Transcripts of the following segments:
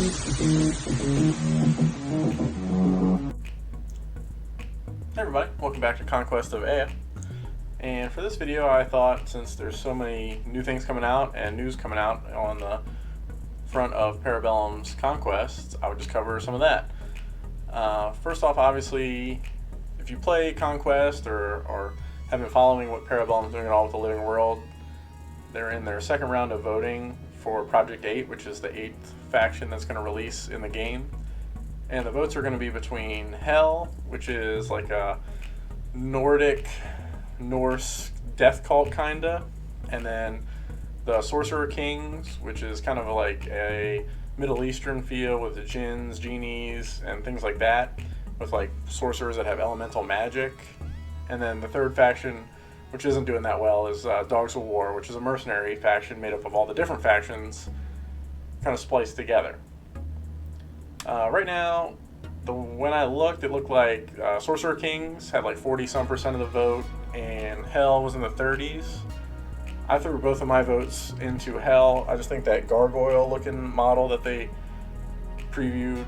Hey everybody, welcome back to Conquest of Ea. And for this video I thought, since there's so many new things coming out and news coming out on the front of Bellum's Conquest, I would just cover some of that. First off, obviously, if you play Conquest or have been following what Bellum's doing at all with the Living World, they're in their second round of voting for Project 8, which is the 8th faction that's going to release in the game. And the votes are going to be between Hell, which is like a Nordic, Norse death cult kinda, and then the Sorcerer Kings, which is kind of like a Middle Eastern feel with the jinns, genies, and things like that, with like sorcerers that have elemental magic. And then the third faction, which isn't doing that well, is Dogs of War, which is a mercenary faction made up of all the different factions kind of spliced together. Right now, when I looked, it looked like Sorcerer Kings had like 40-some% of the vote, and Hell was in the 30s. I threw both of my votes into Hell. I just think that gargoyle-looking model that they previewed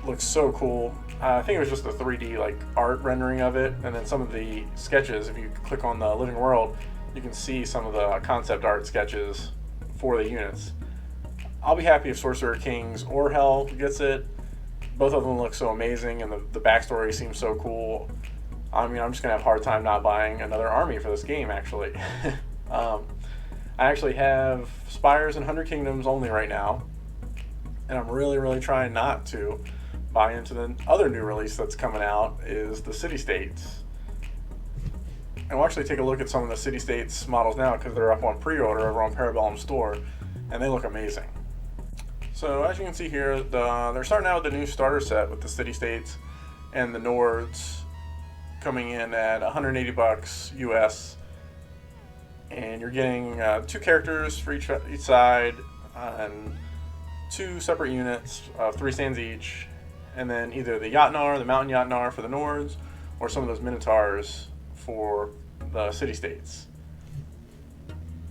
looks so cool. I think it was just a 3D like art rendering of it, and then some of the sketches. If you click on the Living World, you can see some of the concept art sketches for the units. I'll be happy if Sorcerer Kings or Hell gets it. Both of them look so amazing, and the backstory seems so cool. I mean, I'm just going to have a hard time not buying another army for this game, actually. I actually have Spires and 100 Kingdoms only right now, and I'm really trying not to buy into the other new release that's coming out, is the City-States. And we'll actually take a look at some of the City-States models now, because they're up on pre-order over on Bellum store, and they look amazing. So as you can see here, they're starting out with the new starter set with the City-States and the Nords coming in at $180 US, and you're getting 2 characters for each side, and 2 separate units of 3 stands each, and then either the Jotnar, the Mountain Jotnar for the Nords, or some of those Minotaurs for the City-States.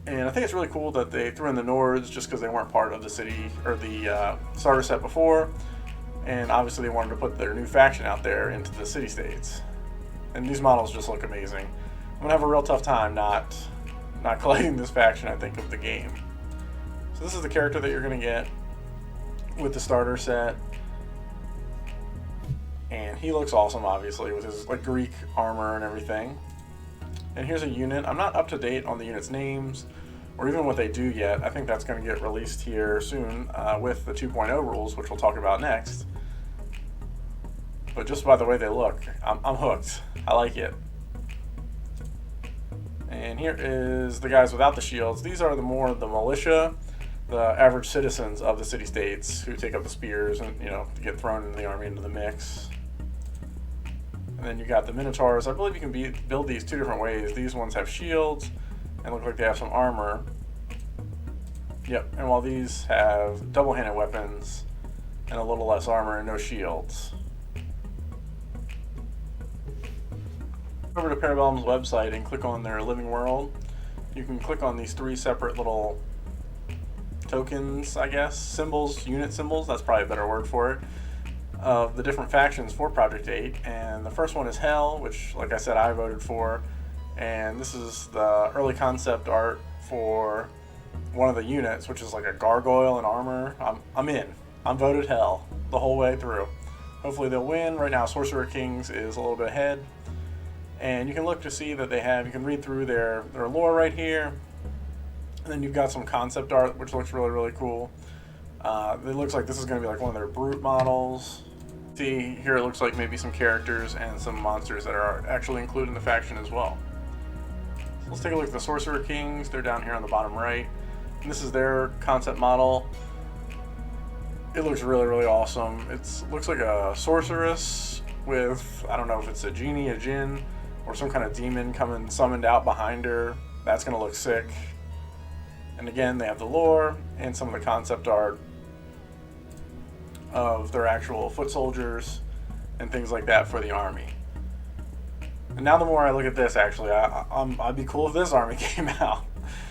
And I think it's really cool that they threw in the Nords just because they weren't part of the city or the starter set before, and obviously they wanted to put their new faction out there into the City-States. And these models just look amazing. I'm gonna have a real tough time not collecting this faction, I think, of the game. So this is the character that you're gonna get with the starter set, and he looks awesome, obviously, with his like Greek armor and everything. And here's a unit. I'm not up to date on the units' names or even what they do yet. I think that's going to get released here soon with the 2.0 rules, which we'll talk about next. But just by the way they look, I'm hooked. I like it. And here is the guys without the shields. These are the militia, the average citizens of the City-States who take up the spears and, you know, get thrown in the army into the mix. And then you got the Minotaurs. I believe you can build these 2 different ways. These ones have shields and look like they have some armor. Yep, and while these have double-handed weapons and a little less armor and no shields. Over to Bellum's website and click on their Living World. You can click on these 3 separate little tokens, I guess, symbols, unit symbols, that's probably a better word for it, of the different factions for Project 8, and the first one is Hell, which, like I said, I voted for, and this is the early concept art for one of the units, which is like a gargoyle in armor. I'm in. I'm voted Hell the whole way through. Hopefully they'll win. Right now, Sorcerer Kings is a little bit ahead, and you can look to see that you can read through their lore right here, and then you've got some concept art, which looks really cool. It looks like this is going to be like one of their brute models. See, here it looks like maybe some characters and some monsters that are actually included in the faction as well. So let's take a look at the Sorcerer Kings. They're down here on the bottom right. And this is their concept model. It looks really awesome. It looks like a sorceress with, I don't know if it's a genie, a djinn, or some kind of demon coming summoned out behind her. That's going to look sick. And again, they have the lore and some of the concept art of their actual foot soldiers and things like that for the army. And now the more I look at this, actually, I'd be cool if this army came out.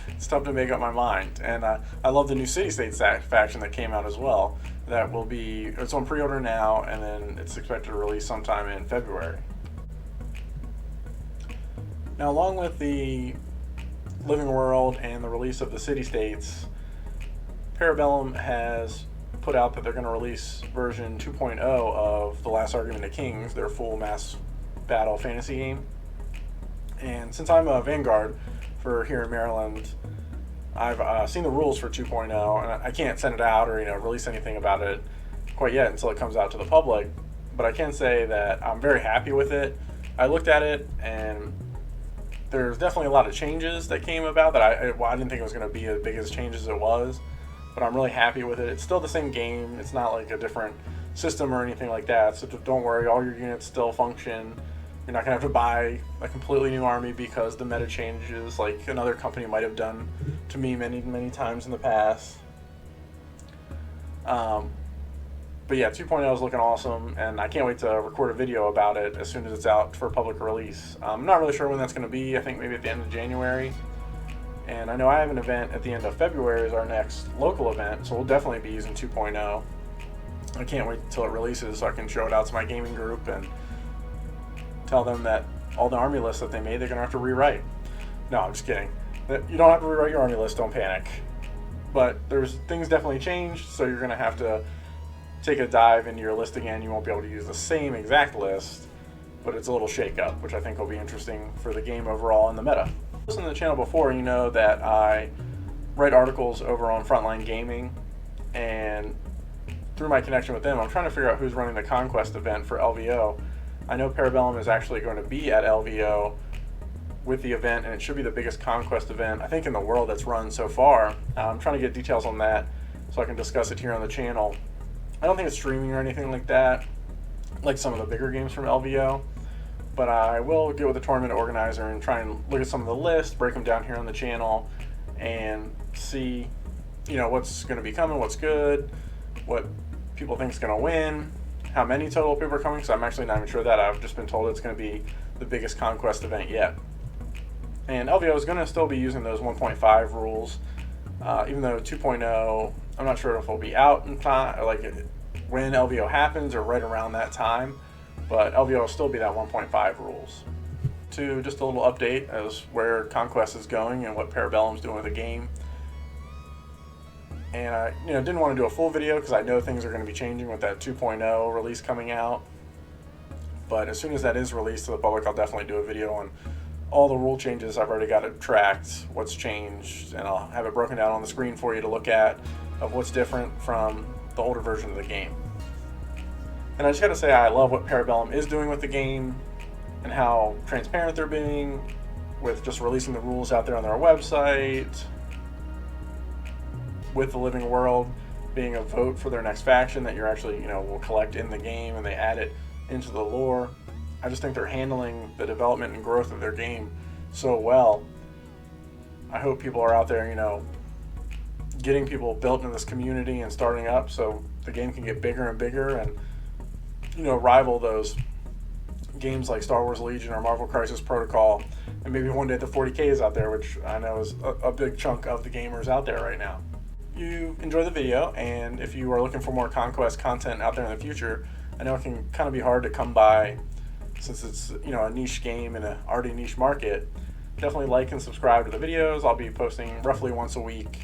it's tough to make up my mind. And I love the new city-states faction that came out as well. That will be, it's on pre-order now, and then it's expected to release sometime in February. Now, along with the Living World and the release of the city-states, Bellum has put out that they're going to release version 2.0 of The Last Argument of Kings, their full mass battle fantasy game. And since I'm a Vanguard for here in Maryland, I've seen the rules for 2.0, and I can't send it out or release anything about it quite yet until it comes out to the public. But I can say that I'm very happy with it. I looked at it, and there's definitely a lot of changes that came about that I didn't think it was going to be as big as changes as it was, but I'm really happy with it. It's still the same game. It's not like a different system or anything like that, so don't worry, all your units still function. You're not going to have to buy a completely new army because the meta changes like another company might have done to me many, many times in the past. But yeah, 2.0 is looking awesome, and I can't wait to record a video about it as soon as it's out for public release. I'm not really sure when that's going to be. I think maybe at the end of January. And I know I have an event at the end of February as our next local event, so we'll definitely be using 2.0. I can't wait until it releases so I can show it out to my gaming group and tell them that all the army lists that they made, they're going to have to rewrite. No, I'm just kidding. You don't have to rewrite your army list, don't panic. But there's things definitely changed, so you're going to have to take a dive into your list again. You won't be able to use the same exact list, but it's a little shake-up, which I think will be interesting for the game overall and the meta. Listen to the channel before, you know that I write articles over on Frontline Gaming, and through my connection with them, I'm trying to figure out who's running the Conquest event for LVO. I know Bellum is actually going to be at LVO with the event, and it should be the biggest Conquest event, I think, in the world that's run so far. I'm trying to get details on that so I can discuss it here on the channel. I don't think it's streaming or anything like that, like some of the bigger games from LVO, but I will get with the tournament organizer and try and look at some of the lists, break them down here on the channel, and see, what's going to be coming, what's good, what people think is going to win, how many total people are coming, because I'm actually not even sure that. I've just been told it's going to be the biggest Conquest event yet. And LVO is going to still be using those 1.5 rules, even though 2.0, I'm not sure if it'll be out in time, like when LVO happens or right around that time, but LVO will still be that 1.5 rules. To just a little update as where Conquest is going and what Bellum's doing with the game. And I didn't want to do a full video because I know things are going to be changing with that 2.0 release coming out. But as soon as that is released to the public, I'll definitely do a video on all the rule changes. I've already got it tracked, what's changed, and I'll have it broken down on the screen for you to look at of what's different from the older version of the game. And I just got to say, I love what Bellum is doing with the game and how transparent they're being with just releasing the rules out there on their website, with the Living World being a vote for their next faction that you're actually, will collect in the game, and they add it into the lore. I just think they're handling the development and growth of their game so well. I hope people are out there, getting people built in this community and starting up so the game can get bigger and bigger and, rival those games like Star Wars Legion or Marvel Crisis Protocol, and maybe one day the 40K is out there, which I know is a big chunk of the gamers out there right now. You enjoy the video, and if you are looking for more Conquest content out there in the future, I know it can kind of be hard to come by since it's a niche game in an already niche market. Definitely like and subscribe to the videos. I'll be posting roughly once a week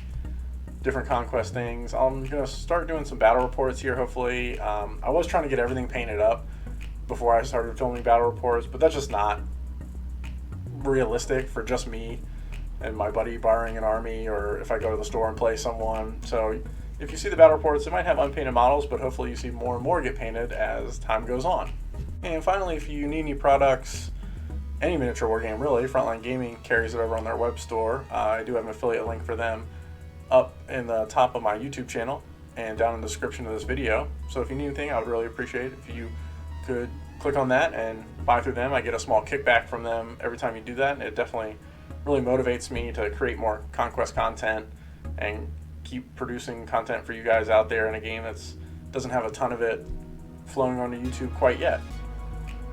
different Conquest things. I'm going to start doing some battle reports here, hopefully. I was trying to get everything painted up before I started filming battle reports, but that's just not realistic for just me and my buddy borrowing an army, or if I go to the store and play someone. So if you see the battle reports, it might have unpainted models, but hopefully you see more and more get painted as time goes on. And finally, if you need any products, any miniature war game really, Frontline Gaming carries it over on their web store. I do have an affiliate link for them up in the top of my YouTube channel and down in the description of this video. So if you need anything, I would really appreciate it if you could click on that and buy through them. I get a small kickback from them every time you do that, and it definitely really motivates me to create more Conquest content and keep producing content for you guys out there in a game that doesn't have a ton of it flowing onto YouTube quite yet.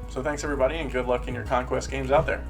So thanks everybody, and good luck in your Conquest games out there.